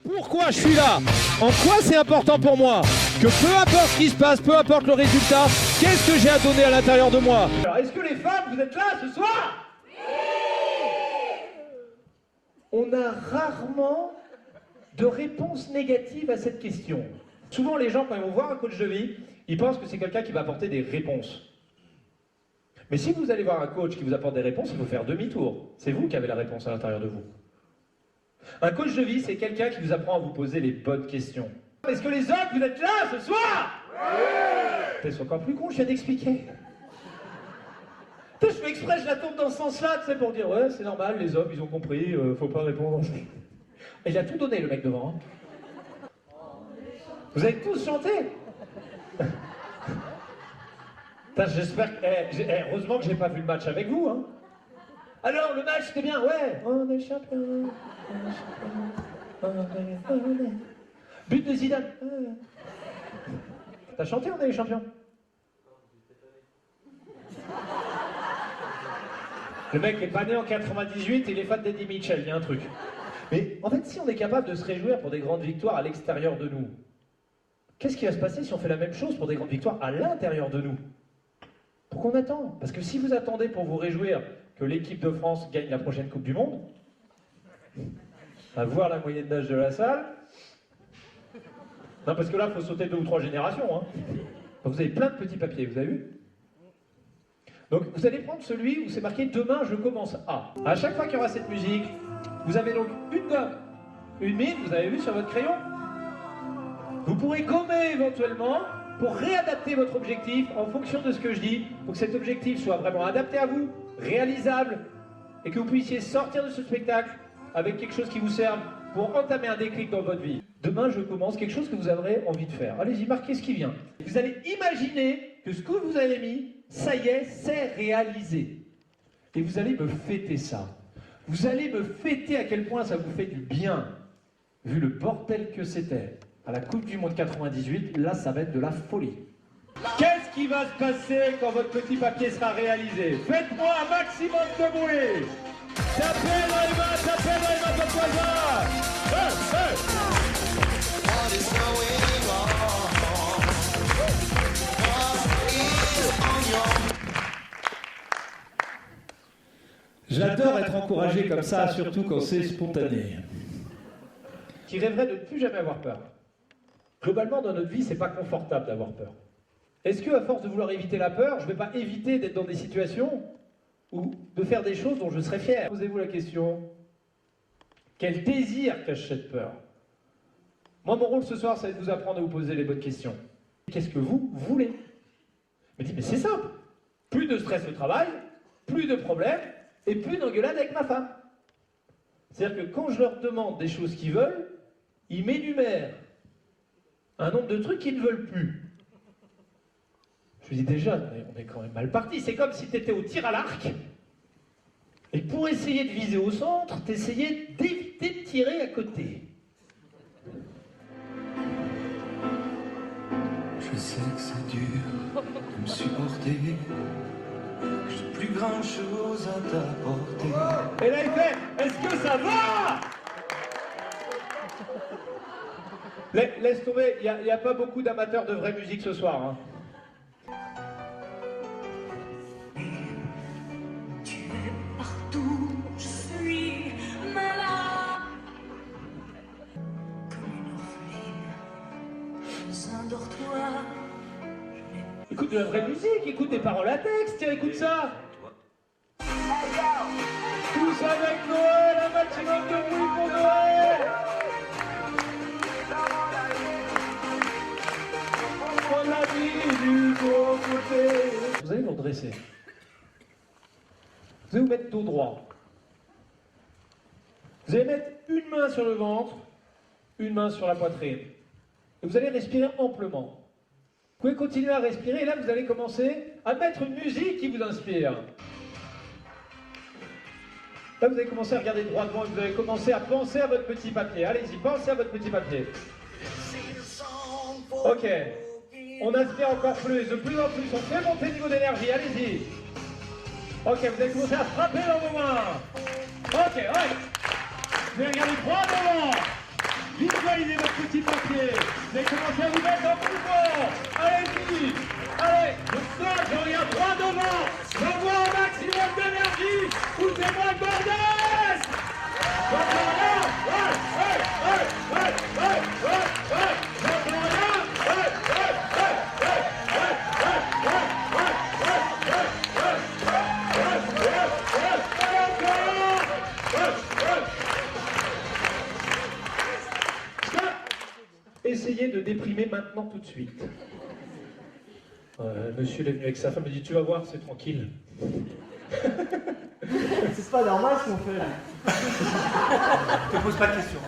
Pourquoi je suis là? En quoi c'est important pour moi? Que peu importe ce qui se passe, peu importe le résultat, qu'est-ce que j'ai à donner à l'intérieur de moi? Alors, est-ce que les femmes, vous êtes là ce soir? On a rarement de réponse négative à cette question. Souvent, les gens, quand ils vont voir un coach de vie, ils pensent que c'est quelqu'un qui va apporter des réponses. Mais si vous allez voir un coach qui vous apporte des réponses, il faut faire demi-tour. C'est vous qui avez la réponse à l'intérieur de vous. Un coach de vie, c'est quelqu'un qui vous apprend à vous poser les bonnes questions. Est-ce que les hommes, vous êtes là ce soir? Oui. C'est encore plus con, je viens d'expliquer. Je fais exprès, je la tourne dans ce sens-là, tu sais, pour dire, ouais, c'est normal, les hommes, ils ont compris, faut pas répondre. Et il a tout donné, le mec devant. Hein. Vous avez tous chanté. J'espère que... heureusement que j'ai pas vu le match avec vous, hein. Alors, le match, c'était bien, ouais. On est champion. But de Zidane. T'as chanté, on est les champions? Le mec est pas né en 98, il est fan d'Eddie Mitchell, il y a un truc. Mais en fait, si on est capable de se réjouir pour des grandes victoires à l'extérieur de nous, qu'est-ce qui va se passer si on fait la même chose pour des grandes victoires à l'intérieur de nous? Pourquoi on attend? Parce que si vous attendez pour vous réjouir que l'équipe de France gagne la prochaine Coupe du Monde, à voir la moyenne d'âge de la salle, non, parce que là, il faut sauter 2 ou 3 générations. Hein. Donc, vous avez plein de petits papiers, vous avez vu? Donc, vous allez prendre celui où c'est marqué « Demain, je commence à ». À chaque fois qu'il y aura cette musique, vous avez donc une gomme, une mine, vous avez vu sur votre crayon. Vous pourrez gommer éventuellement pour réadapter votre objectif en fonction de ce que je dis, pour que cet objectif soit vraiment adapté à vous, réalisable, et que vous puissiez sortir de ce spectacle avec quelque chose qui vous serve pour entamer un déclic dans votre vie. Demain, je commence quelque chose que vous aurez envie de faire. Allez-y, marquez ce qui vient. Vous allez imaginer que ce que vous avez mis, ça y est, c'est réalisé. Et vous allez me fêter ça. Vous allez me fêter à quel point ça vous fait du bien, vu le bordel que c'était. À la Coupe du Monde 98, là, ça va être de la folie. Qu'est-ce qui va se passer quand votre petit papier sera réalisé? Faites-moi un maximum de bruit. Tapez dans les mains, votre voisin. J'adore être encouragé comme ça, surtout quand c'est spontané. Qui rêverait de ne plus jamais avoir peur. Globalement, dans notre vie, c'est pas confortable d'avoir peur. Est-ce que, à force de vouloir éviter la peur, je ne vais pas éviter d'être dans des situations ou de faire des choses dont je serais fier? Posez-vous la question, quel désir cache cette peur? Moi, mon rôle ce soir, ça va être de vous apprendre à vous poser les bonnes questions. Qu'est-ce que vous voulez? Je me dis, mais c'est simple. Plus de stress au travail, plus de problèmes, et plus d'engueulades avec ma femme. C'est-à-dire que quand je leur demande des choses qu'ils veulent, ils m'énumèrent un nombre de trucs qu'ils ne veulent plus. Je me dis déjà, on est quand même mal parti. C'est comme si tu étais au tir à l'arc, et pour essayer de viser au centre, tu essayais d'éviter de tirer à côté. Je sais que c'est dur de me supporter. J'ai plus grand chose à t'apporter. Et là il fait, est-ce que ça va? Laisse tomber, il n'y a pas beaucoup d'amateurs de vraie musique ce soir. Hein. Tu es partout, je suis malade. Comme une orpheline, un dortoir. Écoute de la vraie musique, écoute des paroles à texte, tiens, écoute ça. Tous avec Noël, un maximum de bruit pour Noël. On a mis du bon côté. Vous allez vous redresser. Vous allez vous mettre dos droit. Vous allez mettre une main sur le ventre, une main sur la poitrine. Et vous allez respirer amplement. Vous pouvez continuer à respirer et là vous allez commencer à mettre une musique qui vous inspire. Là vous allez commencer à regarder droit devant et vous allez commencer à penser à votre petit papier. Allez-y, pensez à votre petit papier. Ok. On aspire encore plus, de plus en plus, on fait monter le niveau d'énergie, allez-y. Ok, vous allez commencer à frapper dans vos mains. Ok, ouais. Vous allez regarder droit devant. Vite, validez votre petit papier. Mais commencez à vous mettre en mouvement. Allez-y. Allez, je regarde droit devant. J'envoie un maximum d'énergie. Foutez-moi le bordel. J'entends rien. J'entends Essayez de déprimer maintenant tout de suite. Monsieur est venu avec sa femme, il dit tu vas voir, c'est tranquille. C'est pas normal ce qu'on fait là. Ne te pose pas de questions.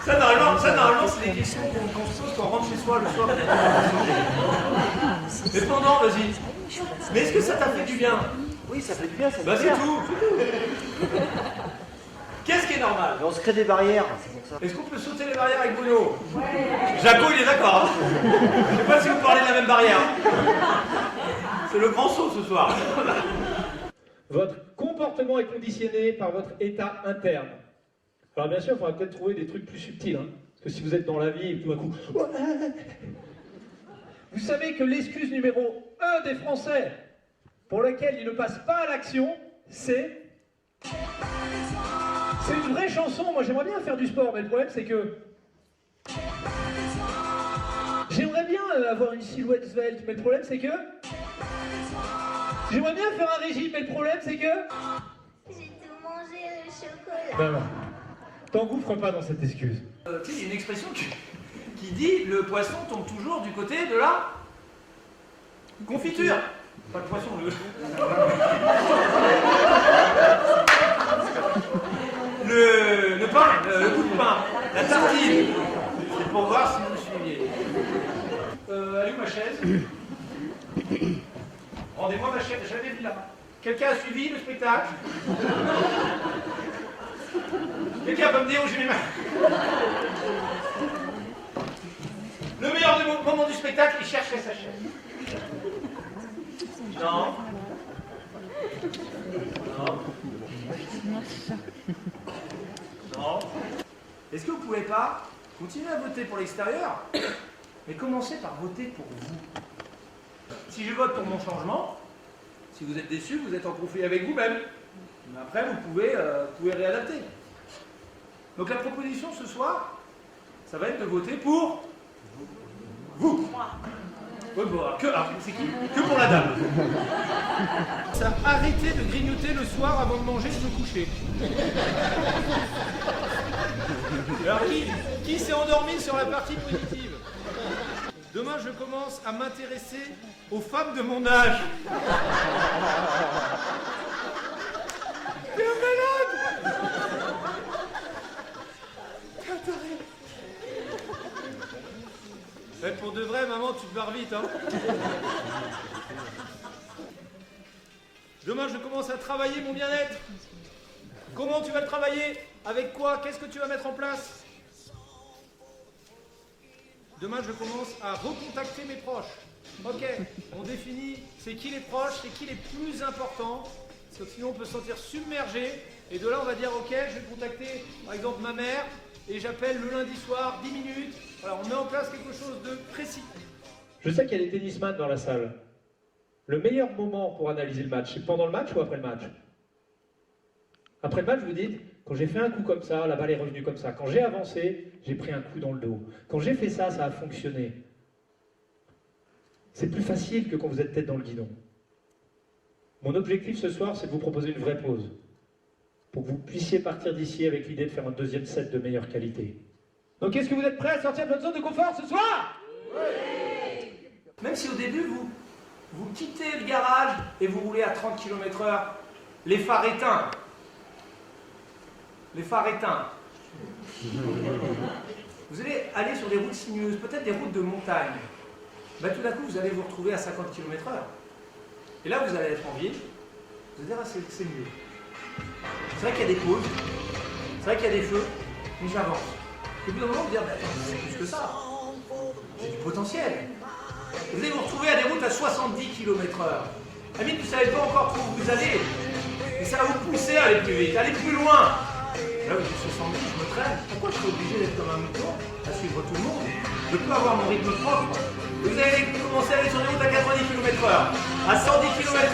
Ça normalement c'est des questions qu'on se pose quand on rentre chez soi le soir. Mais pendant, vas-y. Mais est-ce que ça t'a fait du bien? Oui, ça fait du bien, ça fait Bah du c'est bien. tout. Qu'est-ce qui est normal? Mais on se crée des barrières, c'est pour ça. Est-ce qu'on peut sauter les barrières avec Bruno? Jaco il est d'accord. Hein. Je sais pas si vous parlez de la même barrière. C'est le grand saut ce soir. Votre comportement est conditionné par votre état interne. Alors bien sûr, il faudra peut-être trouver des trucs plus subtils. Hein, parce que si vous êtes dans la vie et tout d'un coup... Vous savez que l'excuse numéro 1 des Français pour laquelle ils ne passent pas à l'action, c'est... C'est une vraie chanson. Moi j'aimerais bien faire du sport, mais le problème c'est que... J'aimerais bien avoir une silhouette svelte, mais le problème c'est que... J'aimerais bien faire un régime, mais le problème c'est que... J'ai tout mangé le chocolat. Non, non. T'engouffres pas dans cette excuse. Tu sais, il y a une expression qui dit le poisson tombe toujours du côté de la confiture. Pas le poisson, le pain, le bout de pain, la tartine. C'est pour voir si vous me suiviez. Elle est où ma chaise? Rendez-moi ma chaise, j'avais vu là. Quelqu'un a suivi le spectacle? Quelqu'un peut me dire où j'ai mis ma... Le meilleur moment du spectacle, il cherchait sa chaise. Non. Non. Non. Est-ce que vous pouvez pas continuer à voter pour l'extérieur, mais commencer par voter pour vous? Si je vote pour mon changement, si vous êtes déçu, vous êtes en conflit avec vous-même. Mais après, vous pouvez réadapter. Donc la proposition ce soir, ça va être de voter pour vous. Ouais, bon, c'est qui? Que pour la dame. Ça, arrêtez de grignoter le soir avant de manger et de se coucher. Alors qui s'est endormi sur la partie positive? Demain, je commence à m'intéresser aux femmes de mon âge. T'es un malade! Mais pour de vrai, maman, tu te barres vite, hein. Demain, je commence à travailler mon bien-être. Comment tu vas le travailler? Avec quoi? Qu'est-ce que tu vas mettre en place? Demain, je commence à recontacter mes proches. Ok, on définit c'est qui les proches, c'est qui les plus importants, parce que sinon on peut se sentir submergé. Et de là, on va dire ok, je vais contacter par exemple ma mère, et j'appelle le lundi soir, 10 minutes. Voilà, on met en place quelque chose de précis. Je sais qu'il y a des tennisman dans la salle. Le meilleur moment pour analyser le match, c'est pendant le match ou après le match? Après le match, vous dites, quand j'ai fait un coup comme ça, la balle est revenue comme ça. Quand j'ai avancé, j'ai pris un coup dans le dos. Quand j'ai fait ça, ça a fonctionné. C'est plus facile que quand vous êtes tête dans le guidon. Mon objectif ce soir, c'est de vous proposer une vraie pause. Pour que vous puissiez partir d'ici avec l'idée de faire un deuxième set de meilleure qualité. Donc est-ce que vous êtes prêts à sortir de votre zone de confort ce soir? Oui. Même si au début, vous quittez le garage et vous roulez à 30 km/h, les phares éteints. Les phares éteints. Vous allez aller sur des routes sinueuses, peut-être des routes de montagne. Ben, tout d'un coup, vous allez vous retrouver à 50 km/h. Et là, vous allez être en ville. Vous allez dire, ah, c'est mieux. C'est vrai qu'il y a des pauses, c'est vrai qu'il y a des feux, mais j'avance. Et puis, au bout d'un moment, vous dire, attends, c'est plus que ça. J'ai du potentiel. Vous allez vous retrouver à des routes à 70 km/h. À vous ne savez pas encore où vous allez, mais ça va vous pousser à aller plus vite, à aller plus loin. Là où j'ai 70, je me traîne. Pourquoi je suis obligé d'être comme un mouton, à suivre tout le monde? Je peux avoir mon rythme propre. Vous allez commencer à aller sur les routes à 90 km/h, à 110 km/h.